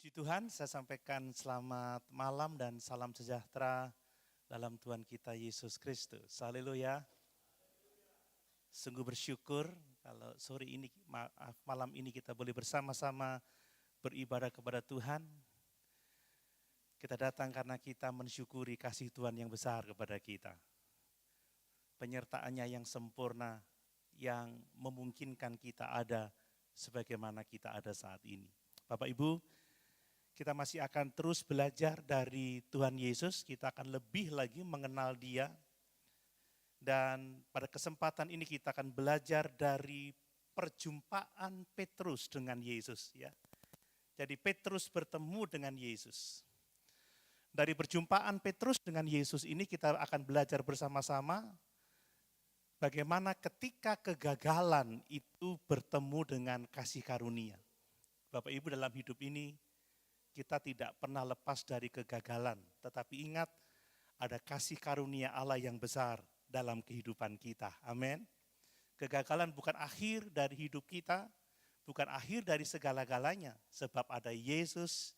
Puji Tuhan, saya sampaikan selamat malam dan salam sejahtera dalam Tuhan kita Yesus Kristus. Haleluya. Sungguh bersyukur kalau sore ini, malam ini kita boleh bersama-sama beribadah kepada Tuhan. Kita datang karena kita mensyukuri kasih Tuhan yang besar kepada kita. Penyertaannya yang sempurna, yang memungkinkan kita ada sebagaimana kita ada saat ini. Bapak Ibu, kita masih akan terus belajar dari Tuhan Yesus, kita akan lebih lagi mengenal Dia. Dan pada kesempatan ini kita akan belajar dari perjumpaan Petrus dengan Yesus. Ya. Jadi Petrus bertemu dengan Yesus. Dari perjumpaan Petrus dengan Yesus ini kita akan belajar bersama-sama bagaimana ketika kegagalan itu bertemu dengan kasih karunia. Bapak Ibu, dalam hidup ini kita tidak pernah lepas dari kegagalan, tetapi ingat ada kasih karunia Allah yang besar dalam kehidupan kita. Amin. Kegagalan bukan akhir dari hidup kita, bukan akhir dari segala-galanya, sebab ada Yesus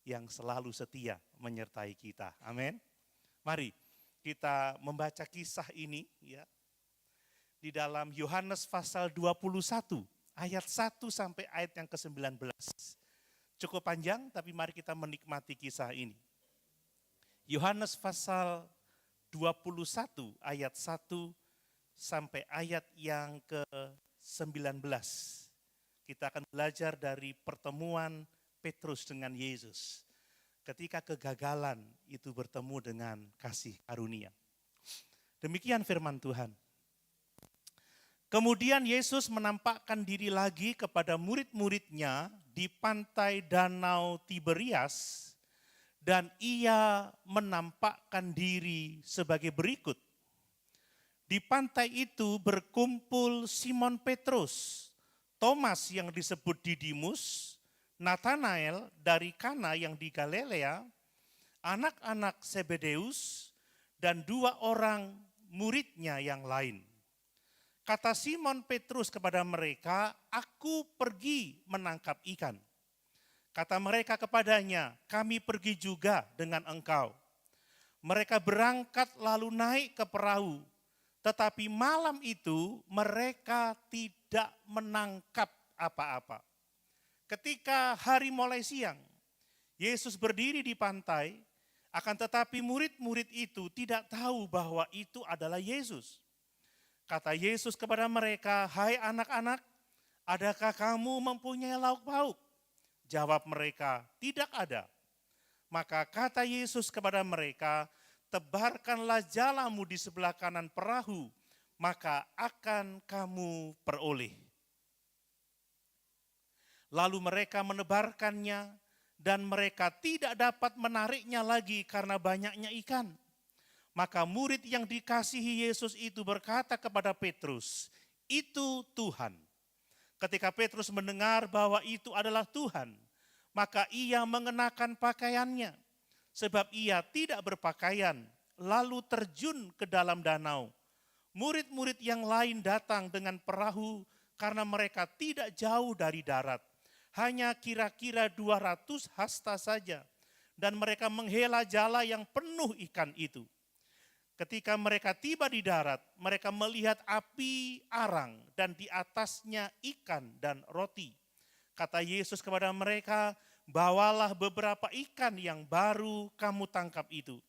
yang selalu setia menyertai kita. Amin. Mari kita membaca kisah ini ya di dalam Yohanes pasal 21 ayat 1 sampai ayat yang ke-19. Cukup panjang, tapi mari kita menikmati kisah ini. Yohanes pasal 21 ayat 1 sampai ayat yang ke-19. Kita akan belajar dari pertemuan Petrus dengan Yesus. Ketika kegagalan itu bertemu dengan kasih karunia. Demikian firman Tuhan. Kemudian Yesus menampakkan diri lagi kepada murid-muridnya di pantai Danau Tiberias, dan ia menampakkan diri sebagai berikut. Di pantai itu berkumpul Simon Petrus, Thomas yang disebut Didimus, Nathanael dari Kana yang di Galilea, anak-anak Zebedeus, dan 2 orang muridnya yang lain. Kata Simon Petrus kepada mereka, "Aku pergi menangkap ikan." Kata mereka kepadanya, "Kami pergi juga dengan engkau." Mereka berangkat lalu naik ke perahu, tetapi malam itu mereka tidak menangkap apa-apa. Ketika hari mulai siang, Yesus berdiri di pantai, akan tetapi murid-murid itu tidak tahu bahwa itu adalah Yesus. Kata Yesus kepada mereka, "Hai anak-anak, adakah kamu mempunyai lauk pauk?" Jawab mereka, "Tidak ada." Maka kata Yesus kepada mereka, "Tebarkanlah jalamu di sebelah kanan perahu, maka akan kamu peroleh." Lalu mereka menebarkannya, dan mereka tidak dapat menariknya lagi karena banyaknya ikan. Maka murid yang dikasihi Yesus itu berkata kepada Petrus, "Itu Tuhan." Ketika Petrus mendengar bahwa itu adalah Tuhan, maka ia mengenakan pakaiannya, sebab ia tidak berpakaian, lalu terjun ke dalam danau. Murid-murid yang lain datang dengan perahu karena mereka tidak jauh dari darat, hanya kira-kira 200 hasta saja, dan mereka menghela jala yang penuh ikan itu. Ketika mereka tiba di darat, mereka melihat api arang dan di atasnya ikan dan roti. Kata Yesus kepada mereka, "Bawalah beberapa ikan yang baru kamu tangkap itu."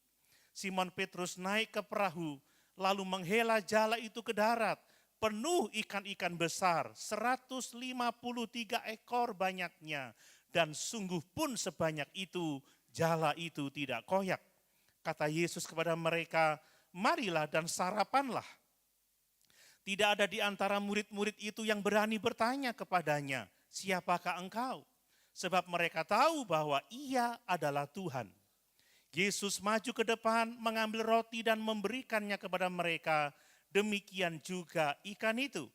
Simon Petrus naik ke perahu, lalu menghela jala itu ke darat, penuh ikan-ikan besar, 153 ekor banyaknya, dan sungguh pun sebanyak itu, jala itu tidak koyak. Kata Yesus kepada mereka, "Marilah dan sarapanlah." Tidak ada di antara murid-murid itu yang berani bertanya kepadanya, "Siapakah engkau?" Sebab mereka tahu bahwa ia adalah Tuhan. Yesus maju ke depan, mengambil roti dan memberikannya kepada mereka. Demikian juga ikan itu.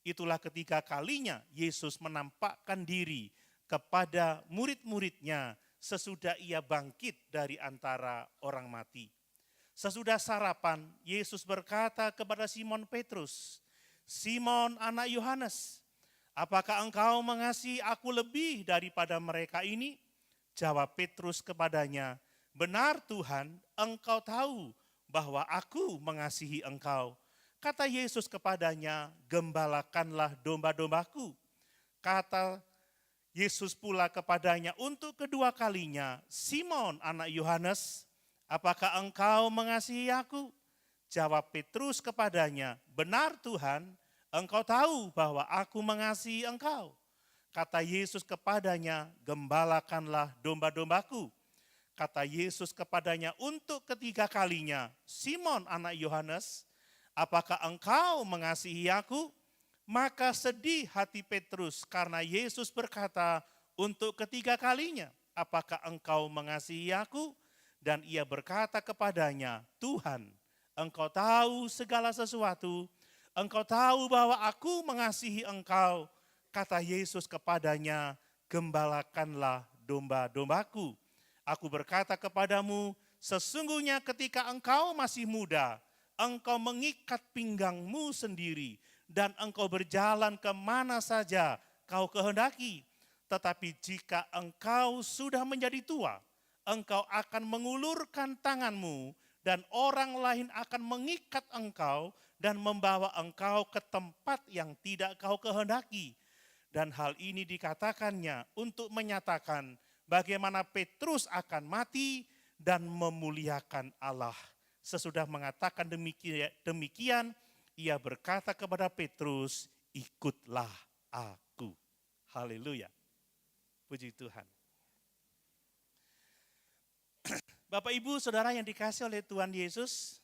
Itulah ketiga kalinya Yesus menampakkan diri kepada murid-muridnya sesudah ia bangkit dari antara orang mati. Sesudah sarapan, Yesus berkata kepada Simon Petrus, "Simon anak Yohanes, apakah engkau mengasihi aku lebih daripada mereka ini?" Jawab Petrus kepadanya, "Benar Tuhan, Engkau tahu bahwa aku mengasihi Engkau." Kata Yesus kepadanya, "Gembalakanlah domba-dombaku." Kata Yesus pula kepadanya untuk kedua kalinya, "Simon anak Yohanes, apakah engkau mengasihi aku?" Jawab Petrus kepadanya, "Benar Tuhan, Engkau tahu bahwa aku mengasihi Engkau." Kata Yesus kepadanya, "Gembalakanlah domba-dombaku." Kata Yesus kepadanya untuk ketiga kalinya, "Simon anak Yohanes, apakah engkau mengasihi aku?" Maka sedih hati Petrus karena Yesus berkata untuk ketiga kalinya, "Apakah engkau mengasihi aku?" Dan ia berkata kepadanya, "Tuhan, Engkau tahu segala sesuatu, Engkau tahu bahwa aku mengasihi Engkau." Kata Yesus kepadanya, "Gembalakanlah domba-dombaku. Aku berkata kepadamu, sesungguhnya ketika engkau masih muda, engkau mengikat pinggangmu sendiri, dan engkau berjalan kemana saja kau kehendaki. Tetapi jika engkau sudah menjadi tua, engkau akan mengulurkan tanganmu, dan orang lain akan mengikat engkau dan membawa engkau ke tempat yang tidak kau kehendaki." Dan hal ini dikatakannya untuk menyatakan bagaimana Petrus akan mati dan memuliakan Allah. Sesudah mengatakan demikian, ia berkata kepada Petrus, "Ikutlah aku." Haleluya. Puji Tuhan. Bapak Ibu Saudara yang dikasihi oleh Tuhan Yesus,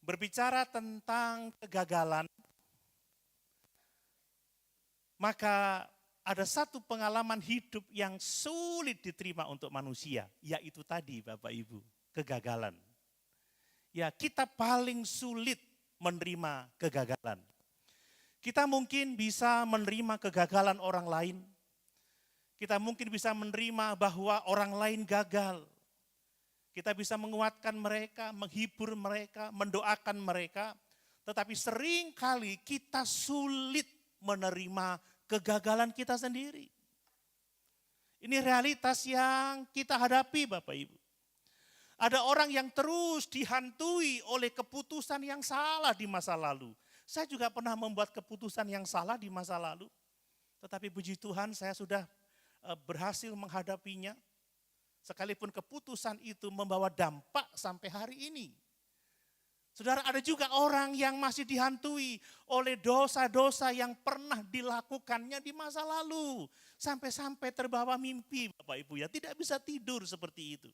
berbicara tentang kegagalan, maka ada satu pengalaman hidup yang sulit diterima untuk manusia, yaitu tadi Bapak Ibu, kegagalan. Ya, kita paling sulit menerima kegagalan. Kita mungkin bisa menerima kegagalan orang lain. Kita mungkin bisa menerima bahwa orang lain gagal. Kita bisa menguatkan mereka, menghibur mereka, mendoakan mereka. Tetapi seringkali kita sulit menerima kegagalan kita sendiri. Ini realitas yang kita hadapi Bapak Ibu. Ada orang yang terus dihantui oleh keputusan yang salah di masa lalu. Saya juga pernah membuat keputusan yang salah di masa lalu. Tetapi puji Tuhan saya sudah berhasil menghadapinya. Sekalipun keputusan itu membawa dampak sampai hari ini. Saudara, ada juga orang yang masih dihantui oleh dosa-dosa yang pernah dilakukannya di masa lalu. Sampai-sampai terbawa mimpi Bapak Ibu ya, tidak bisa tidur seperti itu.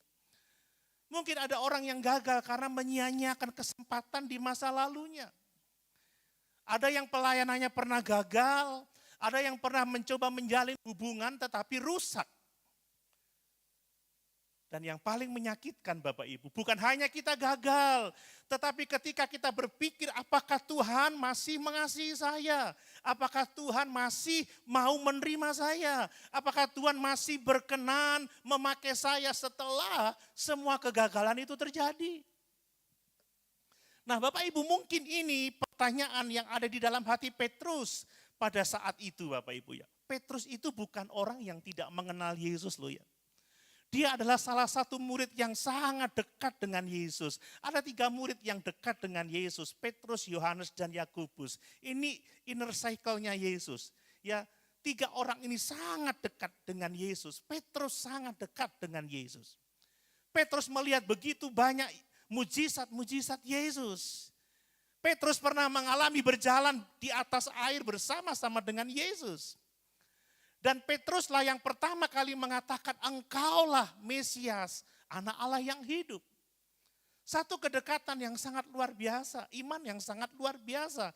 Mungkin ada orang yang gagal karena menyia-nyiakan kesempatan di masa lalunya. Ada yang pelayanannya pernah gagal, ada yang pernah mencoba menjalin hubungan tetapi rusak. Dan yang paling menyakitkan Bapak Ibu, bukan hanya kita gagal, tetapi ketika kita berpikir apakah Tuhan masih mengasihi saya? Apakah Tuhan masih mau menerima saya? Apakah Tuhan masih berkenan memakai saya setelah semua kegagalan itu terjadi? Nah Bapak Ibu, mungkin ini pertanyaan yang ada di dalam hati Petrus pada saat itu Bapak Ibu ya. Petrus itu bukan orang yang tidak mengenal Yesus loh ya. Dia adalah salah satu murid yang sangat dekat dengan Yesus. Ada 3 murid yang dekat dengan Yesus, Petrus, Yohanes, dan Yakobus. Ini inner cycle-nya Yesus. Ya, 3 orang ini sangat dekat dengan Yesus. Petrus sangat dekat dengan Yesus. Petrus melihat begitu banyak mujizat-mujizat Yesus. Petrus pernah mengalami berjalan di atas air bersama-sama dengan Yesus. Dan Petruslah yang pertama kali mengatakan, "Engkaulah Mesias, Anak Allah yang hidup." Satu kedekatan yang sangat luar biasa, iman yang sangat luar biasa.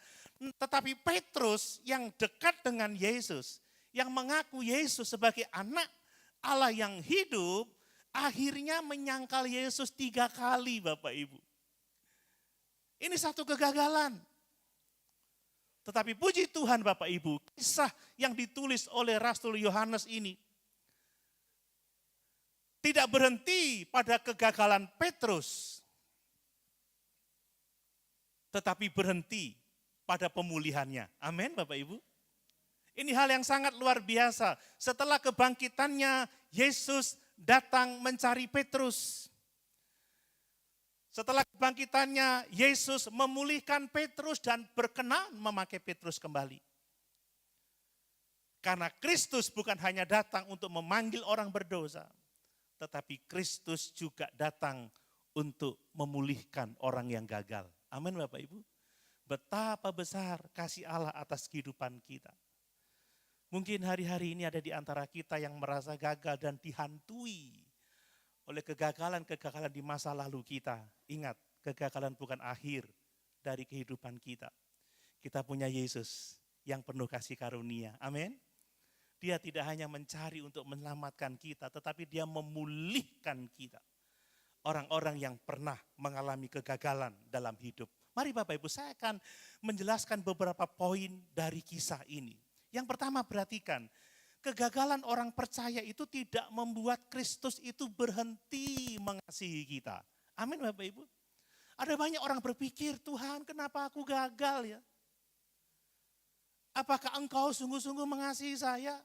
Tetapi Petrus yang dekat dengan Yesus, yang mengaku Yesus sebagai anak Allah yang hidup, akhirnya menyangkal Yesus 3 kali Bapak Ibu. Ini satu kegagalan. Tetapi puji Tuhan Bapak Ibu, kisah yang ditulis oleh Rasul Yohanes ini tidak berhenti pada kegagalan Petrus, tetapi berhenti pada pemulihannya. Amin Bapak Ibu. Ini hal yang sangat luar biasa. Setelah kebangkitannya, Yesus datang mencari Petrus. Setelah kebangkitannya, Yesus memulihkan Petrus dan berkenan memakai Petrus kembali. Karena Kristus bukan hanya datang untuk memanggil orang berdosa, tetapi Kristus juga datang untuk memulihkan orang yang gagal. Amin Bapak Ibu. Betapa besar kasih Allah atas kehidupan kita. Mungkin hari-hari ini ada di antara kita yang merasa gagal dan dihantui oleh kegagalan-kegagalan di masa lalu kita. Ingat, kegagalan bukan akhir dari kehidupan kita. Kita punya Yesus yang penuh kasih karunia. Amin. Dia tidak hanya mencari untuk menyelamatkan kita, tetapi dia memulihkan kita. Orang-orang yang pernah mengalami kegagalan dalam hidup. Mari Bapak Ibu, saya akan menjelaskan beberapa poin dari kisah ini. Yang pertama, perhatikan, kegagalan orang percaya itu tidak membuat Kristus itu berhenti mengasihi kita. Amin Bapak Ibu. Ada banyak orang berpikir, Tuhan kenapa aku gagal ya? Apakah engkau sungguh-sungguh mengasihi saya?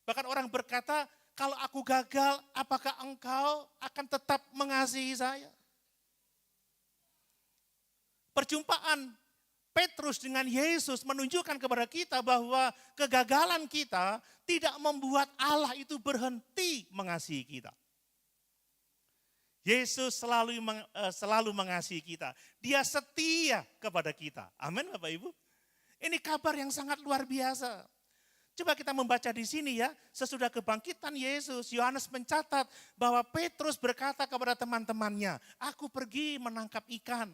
Bahkan orang berkata, kalau aku gagal, apakah engkau akan tetap mengasihi saya? Perjumpaan Petrus dengan Yesus menunjukkan kepada kita bahwa kegagalan kita tidak membuat Allah itu berhenti mengasihi kita. Yesus selalu mengasihi kita. Dia setia kepada kita. Amin Bapak Ibu. Ini kabar yang sangat luar biasa. Coba kita membaca di sini ya, sesudah kebangkitan Yesus, Yohanes mencatat bahwa Petrus berkata kepada teman-temannya, aku pergi menangkap ikan.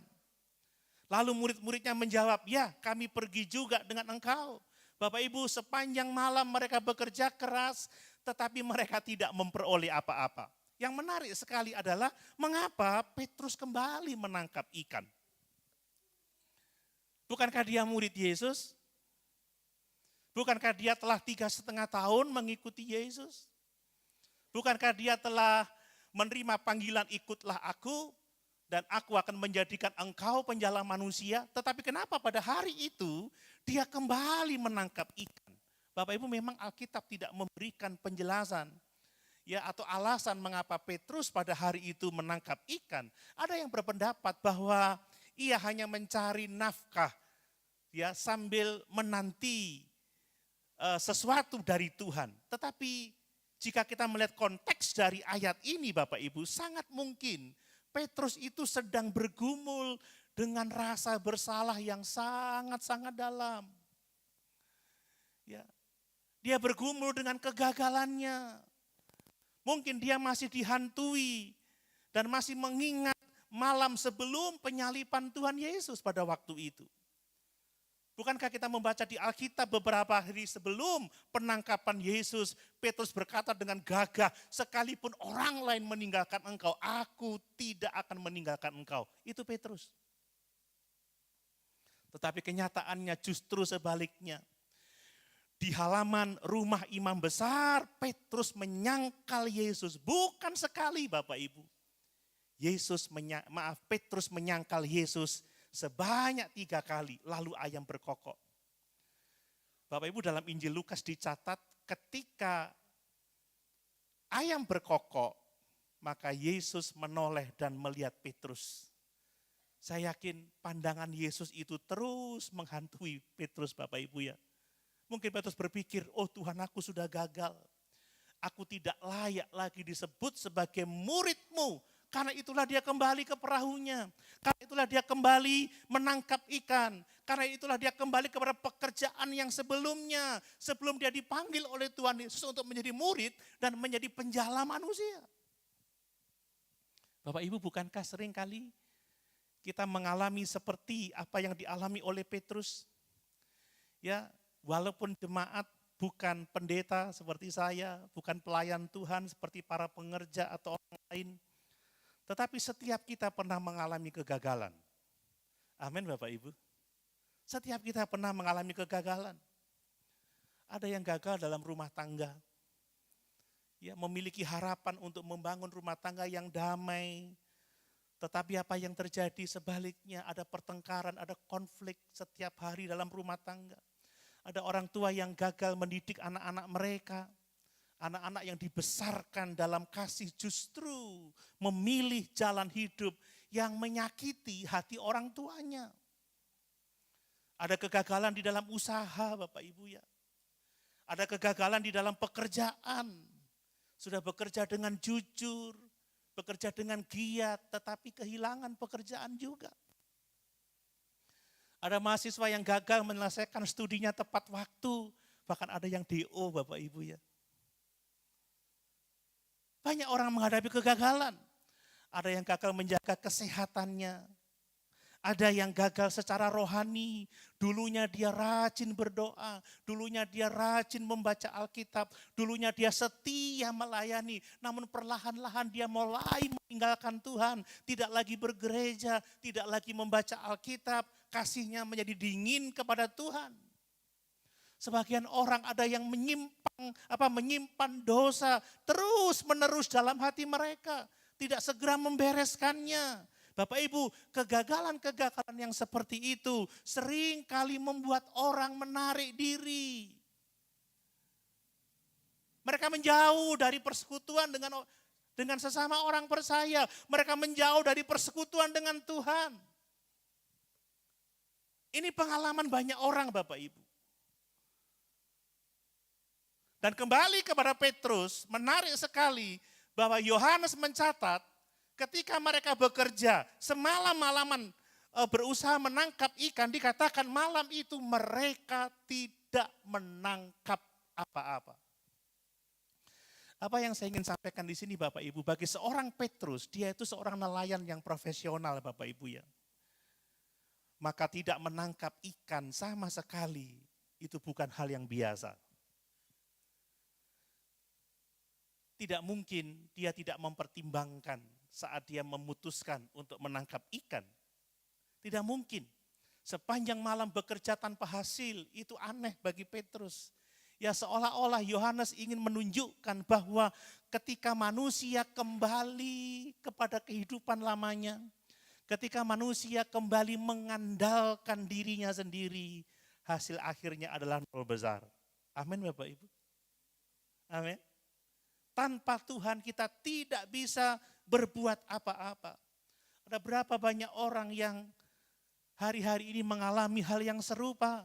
Lalu murid-muridnya menjawab, ya kami pergi juga dengan engkau. Bapak Ibu, sepanjang malam mereka bekerja keras, tetapi mereka tidak memperoleh apa-apa. Yang menarik sekali adalah mengapa Petrus kembali menangkap ikan. Bukankah dia murid Yesus? Bukankah dia telah 3,5 tahun mengikuti Yesus? Bukankah dia telah menerima panggilan ikutlah aku? Dan aku akan menjadikan engkau penjala manusia. Tetapi kenapa pada hari itu dia kembali menangkap ikan? Bapak Ibu, memang Alkitab tidak memberikan penjelasan ya atau alasan mengapa Petrus pada hari itu menangkap ikan. Ada yang berpendapat bahwa ia hanya mencari nafkah ya sambil menanti sesuatu dari Tuhan. Tetapi jika kita melihat konteks dari ayat ini Bapak Ibu, sangat mungkin Petrus itu sedang bergumul dengan rasa bersalah yang sangat-sangat dalam. Ya, dia bergumul dengan kegagalannya. Mungkin dia masih dihantui dan masih mengingat malam sebelum penyaliban Tuhan Yesus pada waktu itu. Bukankah kita membaca di Alkitab beberapa hari sebelum penangkapan Yesus, Petrus berkata dengan gagah, sekalipun orang lain meninggalkan engkau, aku tidak akan meninggalkan engkau. Itu Petrus. Tetapi kenyataannya justru sebaliknya. Di halaman rumah imam besar, Petrus menyangkal Yesus. Bukan sekali Bapak Ibu. Petrus menyangkal Yesus sebanyak 3 kali, lalu ayam berkokok. Bapak Ibu, dalam Injil Lukas dicatat ketika ayam berkokok, maka Yesus menoleh dan melihat Petrus. Saya yakin pandangan Yesus itu terus menghantui Petrus Bapak Ibu ya. Mungkin Petrus berpikir, oh Tuhan aku sudah gagal. Aku tidak layak lagi disebut sebagai murid-Mu. Karena itulah dia kembali ke perahunya. Karena itulah dia kembali menangkap ikan. Karena itulah dia kembali kepada pekerjaan yang sebelumnya. Sebelum dia dipanggil oleh Tuhan Yesus untuk menjadi murid dan menjadi penjala manusia. Bapak Ibu, bukankah sering kali kita mengalami seperti apa yang dialami oleh Petrus? Ya, walaupun jemaat bukan pendeta seperti saya, bukan pelayan Tuhan seperti para pengerja atau orang lain, tetapi setiap kita pernah mengalami kegagalan. Amin Bapak Ibu. Setiap kita pernah mengalami kegagalan. Ada yang gagal dalam rumah tangga. Ya, memiliki harapan untuk membangun rumah tangga yang damai. Tetapi apa yang terjadi sebaliknya, ada pertengkaran, ada konflik setiap hari dalam rumah tangga. Ada orang tua yang gagal mendidik anak-anak mereka. Anak-anak yang dibesarkan dalam kasih justru memilih jalan hidup yang menyakiti hati orang tuanya. Ada kegagalan di dalam usaha Bapak Ibu ya. Ada kegagalan di dalam pekerjaan. Sudah bekerja dengan jujur, bekerja dengan giat, tetapi kehilangan pekerjaan juga. Ada mahasiswa yang gagal menyelesaikan studinya tepat waktu, bahkan ada yang DO Bapak Ibu ya. Banyak orang menghadapi kegagalan. Ada yang gagal menjaga kesehatannya. Ada yang gagal secara rohani. Dulunya dia rajin berdoa. Dulunya dia rajin membaca Alkitab. Dulunya dia setia melayani. Namun perlahan-lahan dia mulai meninggalkan Tuhan. Tidak lagi bergereja. Tidak lagi membaca Alkitab. Kasihnya menjadi dingin kepada Tuhan. Sebagian orang ada yang menyimpan dosa terus menerus dalam hati mereka. Tidak segera membereskannya. Bapak Ibu, kegagalan-kegagalan yang seperti itu sering kali membuat orang menarik diri. Mereka menjauh dari persekutuan dengan sesama orang percaya. Mereka menjauh dari persekutuan dengan Tuhan. Ini pengalaman banyak orang Bapak Ibu. Dan kembali kepada Petrus, menarik sekali bahwa Yohanes mencatat ketika mereka bekerja semalam-malaman berusaha menangkap ikan, dikatakan malam itu mereka tidak menangkap apa-apa. Apa yang saya ingin sampaikan di sini Bapak Ibu, bagi seorang Petrus, dia itu seorang nelayan yang profesional Bapak Ibu ya. Maka tidak menangkap ikan sama sekali, itu bukan hal yang biasa. Tidak mungkin dia tidak mempertimbangkan saat dia memutuskan untuk menangkap ikan. Tidak mungkin. Sepanjang malam bekerja tanpa hasil, itu aneh bagi Petrus. Ya seolah-olah Yohanes ingin menunjukkan bahwa ketika manusia kembali kepada kehidupan lamanya, ketika manusia kembali mengandalkan dirinya sendiri, hasil akhirnya adalah nol besar. Amin Bapak Ibu. Amin. Tanpa Tuhan kita tidak bisa berbuat apa-apa. Ada berapa banyak orang yang hari-hari ini mengalami hal yang serupa.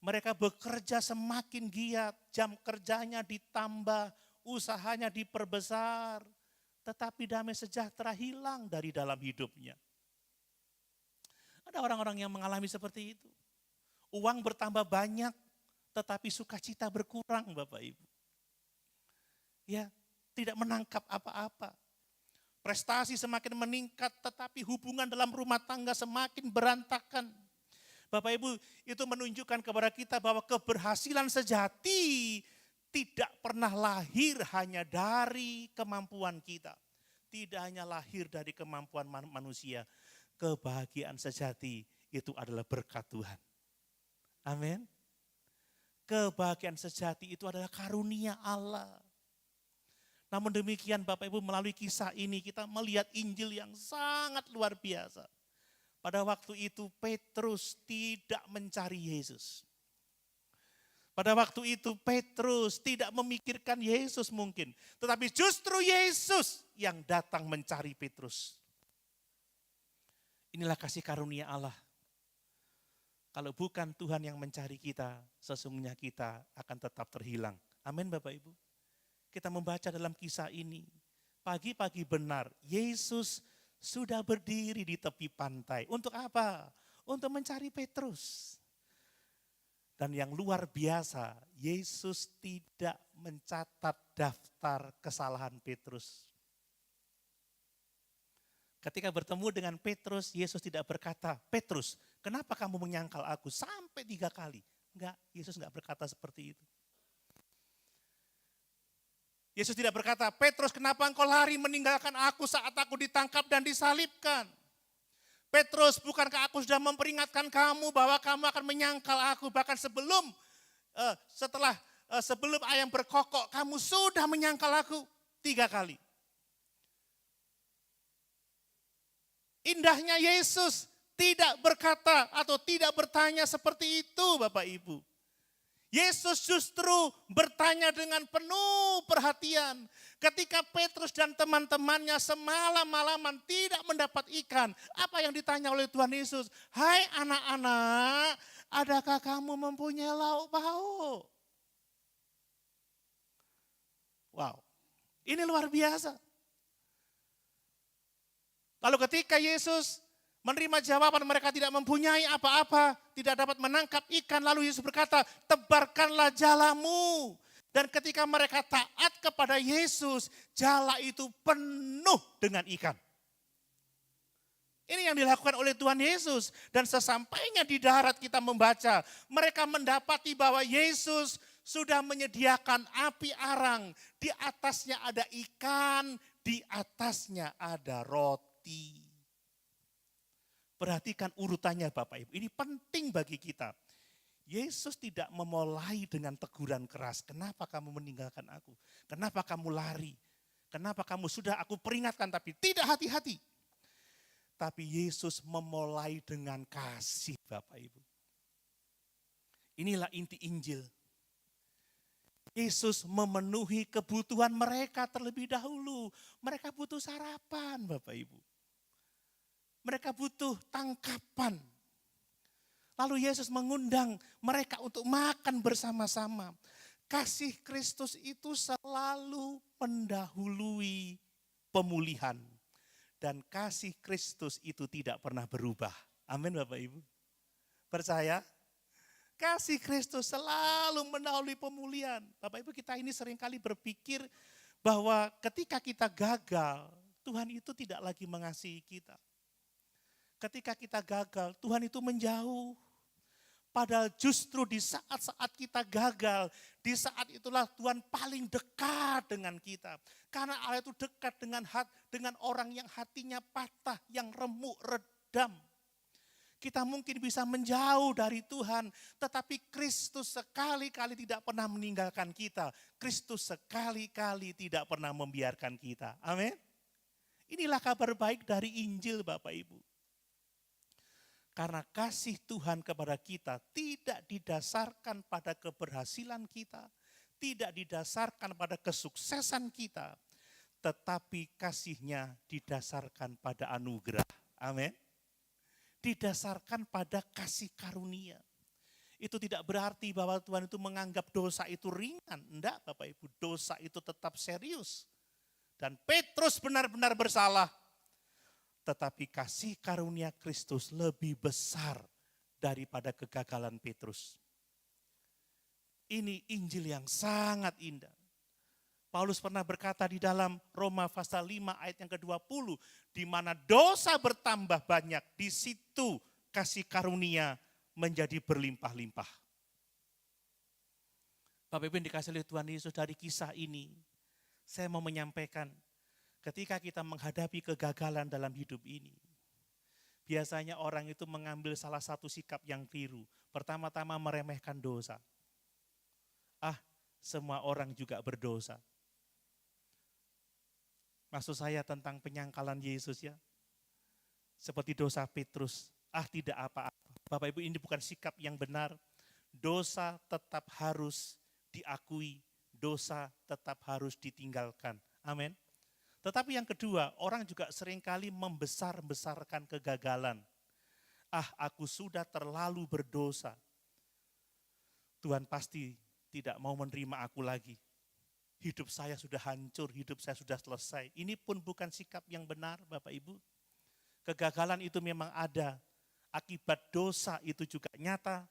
Mereka bekerja semakin giat, jam kerjanya ditambah, usahanya diperbesar. Tetapi damai sejahtera hilang dari dalam hidupnya. Ada orang-orang yang mengalami seperti itu. Uang bertambah banyak, tetapi sukacita berkurang Bapak Ibu. Ya, tidak menangkap apa-apa. Prestasi semakin meningkat, tetapi hubungan dalam rumah tangga semakin berantakan. Bapak Ibu, itu menunjukkan kepada kita bahwa keberhasilan sejati tidak pernah lahir hanya dari kemampuan kita. Tidak hanya lahir dari kemampuan manusia. Kebahagiaan sejati itu adalah berkat Tuhan. Amin. Kebahagiaan sejati itu adalah karunia Allah. Namun demikian Bapak Ibu melalui kisah ini kita melihat Injil yang sangat luar biasa. Pada waktu itu Petrus tidak mencari Yesus. Pada waktu itu Petrus tidak memikirkan Yesus mungkin. Tetapi justru Yesus yang datang mencari Petrus. Inilah kasih karunia Allah. Kalau bukan Tuhan yang mencari kita, sesungguhnya kita akan tetap terhilang. Amin Bapak Ibu. Kita membaca dalam kisah ini, pagi-pagi benar, Yesus sudah berdiri di tepi pantai. Untuk apa? Untuk mencari Petrus. Dan yang luar biasa, Yesus tidak mencatat daftar kesalahan Petrus. Ketika bertemu dengan Petrus, Yesus tidak berkata, Petrus, kenapa kamu menyangkal aku sampai 3 kali? Enggak, Yesus enggak berkata seperti itu. Yesus tidak berkata, Petrus kenapa engkau lari meninggalkan aku saat aku ditangkap dan disalibkan? Petrus, bukankah aku sudah memperingatkan kamu bahwa kamu akan menyangkal aku, bahkan sebelum ayam berkokok, kamu sudah menyangkal aku 3 kali. Indahnya Yesus tidak berkata atau tidak bertanya seperti itu Bapak Ibu. Yesus justru bertanya dengan penuh perhatian. Ketika Petrus dan teman-temannya semalam-malaman tidak mendapat ikan. Apa yang ditanya oleh Tuhan Yesus? Hai anak-anak, adakah kamu mempunyai lauk pauk? Wow, ini luar biasa. Lalu ketika Yesus menerima jawaban mereka tidak mempunyai apa-apa, tidak dapat menangkap ikan, lalu Yesus berkata, tebarkanlah jalamu. Dan ketika mereka taat kepada Yesus, jala itu penuh dengan ikan. Ini yang dilakukan oleh Tuhan Yesus. Dan sesampainya di darat kita membaca, mereka mendapati bahwa Yesus sudah menyediakan api arang. Di atasnya ada ikan, di atasnya ada roti. Perhatikan urutannya Bapak Ibu, ini penting bagi kita. Yesus tidak memulai dengan teguran keras, kenapa kamu meninggalkan aku? Kenapa kamu lari? Kenapa kamu sudah aku peringatkan tapi tidak hati-hati? Tapi Yesus memulai dengan kasih Bapak Ibu. Inilah inti Injil. Yesus memenuhi kebutuhan mereka terlebih dahulu. Mereka butuh sarapan Bapak Ibu. Mereka butuh tangkapan. Lalu Yesus mengundang mereka untuk makan bersama-sama. Kasih Kristus itu selalu mendahului pemulihan. Dan kasih Kristus itu tidak pernah berubah. Amin Bapak Ibu. Percaya? Kasih Kristus selalu mendahului pemulihan. Bapak Ibu, kita ini seringkali berpikir bahwa ketika kita gagal, Tuhan itu tidak lagi mengasihi kita. Ketika kita gagal, Tuhan itu menjauh. Padahal justru di saat-saat kita gagal, di saat itulah Tuhan paling dekat dengan kita. Karena Allah itu dekat dengan orang yang hatinya patah, yang remuk, redam. Kita mungkin bisa menjauh dari Tuhan, tetapi Kristus sekali-kali tidak pernah meninggalkan kita. Kristus sekali-kali tidak pernah membiarkan kita. Amin. Inilah kabar baik dari Injil Bapak Ibu. Karena kasih Tuhan kepada kita tidak didasarkan pada keberhasilan kita, tidak didasarkan pada kesuksesan kita, tetapi kasih-Nya didasarkan pada anugerah. Amin. Didasarkan pada kasih karunia. Itu tidak berarti bahwa Tuhan itu menganggap dosa itu ringan. Enggak Bapak Ibu, dosa itu tetap serius. Dan Petrus benar-benar bersalah. Tetapi kasih karunia Kristus lebih besar daripada kegagalan Petrus. Ini Injil yang sangat indah. Paulus pernah berkata di dalam Roma pasal 5 ayat yang ke-20, di mana dosa bertambah banyak, di situ kasih karunia menjadi berlimpah-limpah. Bapak Ibu yang dikasihi oleh Tuhan Yesus, dari kisah ini, saya mau menyampaikan, ketika kita menghadapi kegagalan dalam hidup ini, biasanya orang itu mengambil salah satu sikap yang keliru. Pertama-tama meremehkan dosa. Semua orang juga berdosa. Maksud saya tentang penyangkalan Yesus ya. Seperti dosa Petrus. Tidak apa-apa. Bapak Ibu, ini bukan sikap yang benar. Dosa tetap harus diakui. Dosa tetap harus ditinggalkan. Amin. Tetapi yang kedua, orang juga seringkali membesar-besarkan kegagalan. Aku sudah terlalu berdosa. Tuhan pasti tidak mau menerima aku lagi. Hidup saya sudah hancur, hidup saya sudah selesai. Ini pun bukan sikap yang benar Bapak Ibu. Kegagalan itu memang ada. Akibat dosa itu juga nyata.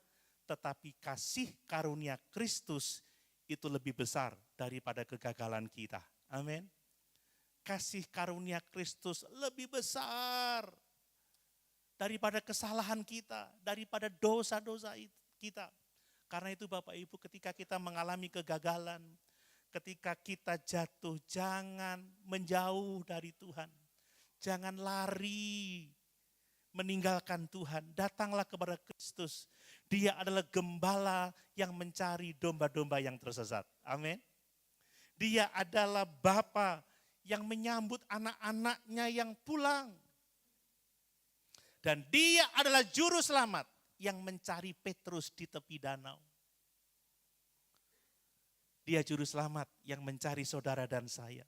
Tetapi kasih karunia Kristus itu lebih besar daripada kegagalan kita. Amin. Kasih karunia Kristus lebih besar daripada kesalahan kita, daripada dosa-dosa kita. Karena itu Bapak Ibu, ketika kita mengalami kegagalan, ketika kita jatuh, jangan menjauh dari Tuhan. Jangan lari meninggalkan Tuhan. Datanglah kepada Kristus. Dia adalah gembala yang mencari domba-domba yang tersesat. Amin. Dia adalah Bapa yang menyambut anak-anaknya yang pulang. Dan dia adalah juru selamat yang mencari Petrus di tepi danau. Dia juru selamat yang mencari saudara dan saya.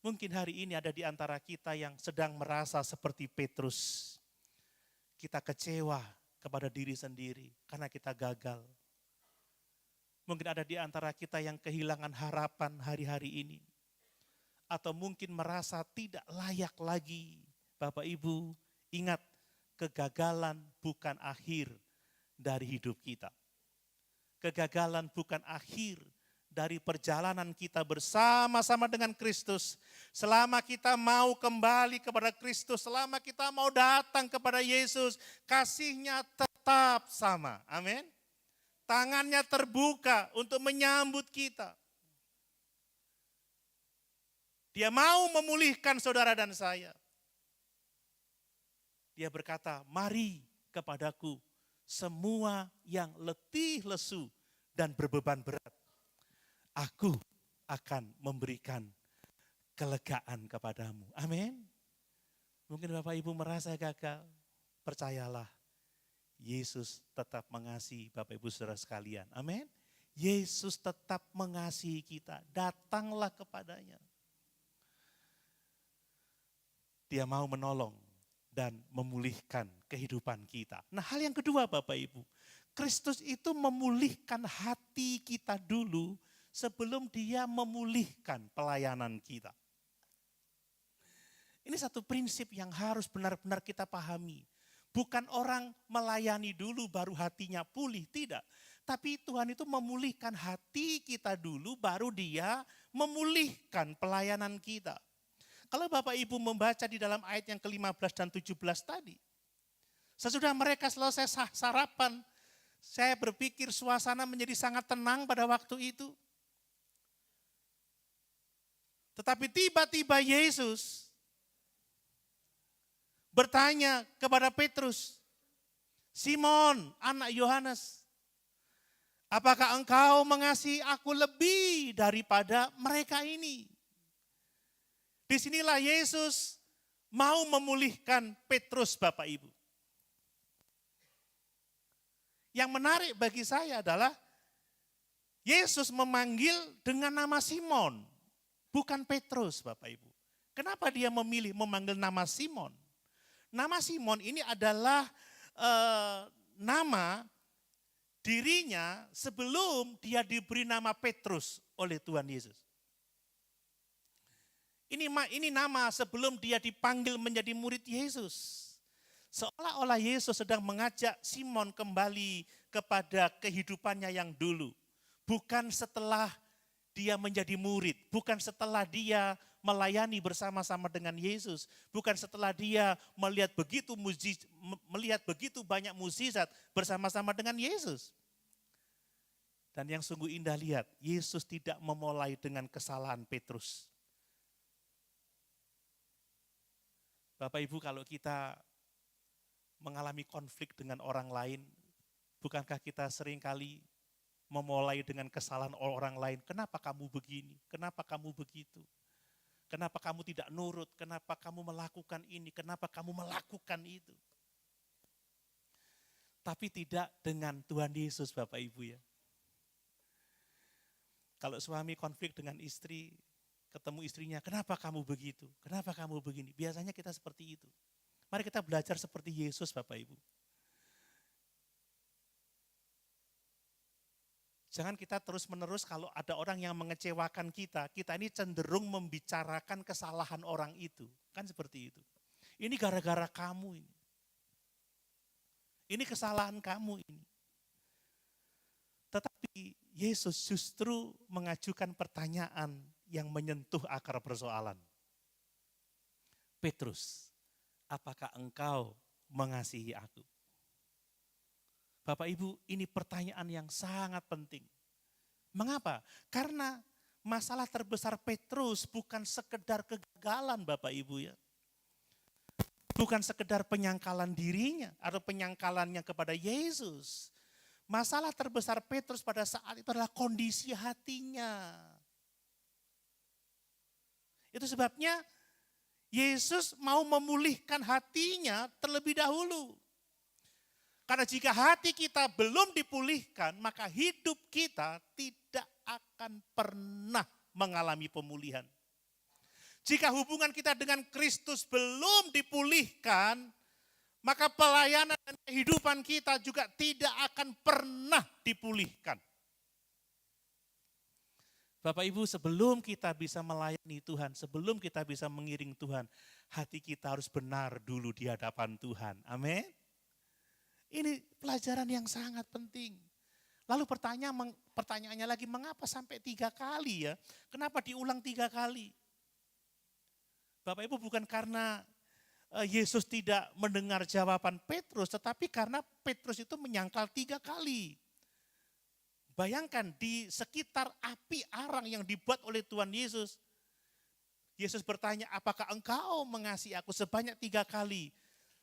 Mungkin hari ini ada di antara kita yang sedang merasa seperti Petrus. Kita kecewa kepada diri sendiri karena kita gagal. Mungkin ada di antara kita yang kehilangan harapan hari-hari ini. Atau mungkin merasa tidak layak lagi. Bapak Ibu, ingat, kegagalan bukan akhir dari hidup kita. Kegagalan bukan akhir dari perjalanan kita bersama-sama dengan Kristus. Selama kita mau kembali kepada Kristus, selama kita mau datang kepada Yesus, kasih-Nya tetap sama. Amin. Tangannya terbuka untuk menyambut kita. Dia mau memulihkan saudara dan saya. Dia berkata, mari kepadaku semua yang letih lesu dan berbeban berat. Aku akan memberikan kelegaan kepadamu. Amin. Mungkin Bapak Ibu merasa gagal. Percayalah, Yesus tetap mengasihi Bapak Ibu saudara sekalian. Amin. Yesus tetap mengasihi kita. Datanglah kepadanya. Dia mau menolong dan memulihkan kehidupan kita. Nah, hal yang kedua Bapak Ibu, Kristus itu memulihkan hati kita dulu sebelum Dia memulihkan pelayanan kita. Ini satu prinsip yang harus benar-benar kita pahami. Bukan orang melayani dulu baru hatinya pulih, tidak. Tapi Tuhan itu memulihkan hati kita dulu baru Dia memulihkan pelayanan kita. Kalau Bapak Ibu membaca di dalam ayat yang ke-15 dan 17 tadi. Sesudah mereka selesai sarapan, saya berpikir suasana menjadi sangat tenang pada waktu itu. Tetapi tiba-tiba Yesus bertanya kepada Petrus, Simon, anak Yohanes, apakah engkau mengasihi aku lebih daripada mereka ini? Disinilah Yesus mau memulihkan Petrus, Bapak Ibu. Yang menarik bagi saya adalah Yesus memanggil dengan nama Simon, bukan Petrus, Bapak Ibu. Kenapa Dia memilih memanggil nama Simon? Nama Simon ini adalah nama dirinya sebelum dia diberi nama Petrus oleh Tuhan Yesus. Ini nama sebelum dia dipanggil menjadi murid Yesus. Seolah-olah Yesus sedang mengajak Simon kembali kepada kehidupannya yang dulu. Bukan setelah dia menjadi murid, bukan setelah dia melayani bersama-sama dengan Yesus, bukan setelah dia melihat begitu banyak mukjizat bersama-sama dengan Yesus. Dan yang sungguh indah lihat, Yesus tidak memulai dengan kesalahan Petrus. Bapak Ibu, kalau kita mengalami konflik dengan orang lain, bukankah kita seringkali memulai dengan kesalahan orang lain? Kenapa kamu begini? Kenapa kamu begitu? Kenapa kamu tidak nurut? Kenapa kamu melakukan ini? Kenapa kamu melakukan itu? Tapi tidak dengan Tuhan Yesus, Bapak Ibu ya. Kalau suami konflik dengan istri, ketemu istrinya, kenapa kamu begitu? Kenapa kamu begini? Biasanya kita seperti itu. Mari kita belajar seperti Yesus, Bapak Ibu. Jangan kita terus-menerus kalau ada orang yang mengecewakan kita ini cenderung membicarakan kesalahan orang itu. Kan seperti itu. Ini gara-gara kamu ini. Ini kesalahan kamu ini. Tetapi Yesus justru mengajukan pertanyaan yang menyentuh akar persoalan. Petrus, apakah engkau mengasihi aku? Bapak Ibu, ini pertanyaan yang sangat penting. Mengapa? Karena masalah terbesar Petrus bukan sekedar kegagalan Bapak Ibu ya. Bukan sekedar penyangkalan dirinya atau penyangkalannya kepada Yesus. Masalah terbesar Petrus pada saat itu adalah kondisi hatinya. Itu sebabnya Yesus mau memulihkan hatinya terlebih dahulu. Karena jika hati kita belum dipulihkan, maka hidup kita tidak akan pernah mengalami pemulihan. Jika hubungan kita dengan Kristus belum dipulihkan, maka pelayanan dan kehidupan kita juga tidak akan pernah dipulihkan. Bapak Ibu, sebelum kita bisa melayani Tuhan, sebelum kita bisa mengiring Tuhan, hati kita harus benar dulu di hadapan Tuhan. Amin. Ini pelajaran yang sangat penting. Lalu pertanyaannya lagi, mengapa sampai 3 kali ya? Kenapa diulang 3 kali? Bapak Ibu, bukan karena Yesus tidak mendengar jawaban Petrus, tetapi karena Petrus itu menyangkal 3 kali. Bayangkan di sekitar api arang yang dibuat oleh Tuhan Yesus. Yesus bertanya, apakah engkau mengasihi aku sebanyak 3 kali?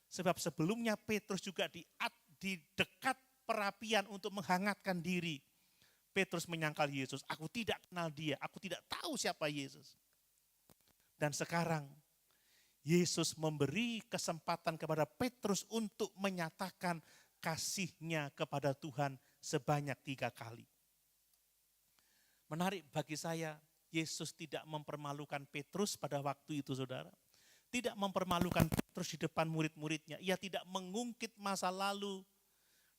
Sebab sebelumnya Petrus juga di dekat perapian untuk menghangatkan diri. Petrus menyangkal Yesus, aku tidak kenal dia, aku tidak tahu siapa Yesus. Dan sekarang Yesus memberi kesempatan kepada Petrus untuk menyatakan kasihnya kepada Tuhan sebanyak 3 kali. Menarik bagi saya, Yesus tidak mempermalukan Petrus pada waktu itu, saudara. Tidak mempermalukan Petrus di depan murid-muridnya. Ia tidak mengungkit masa lalu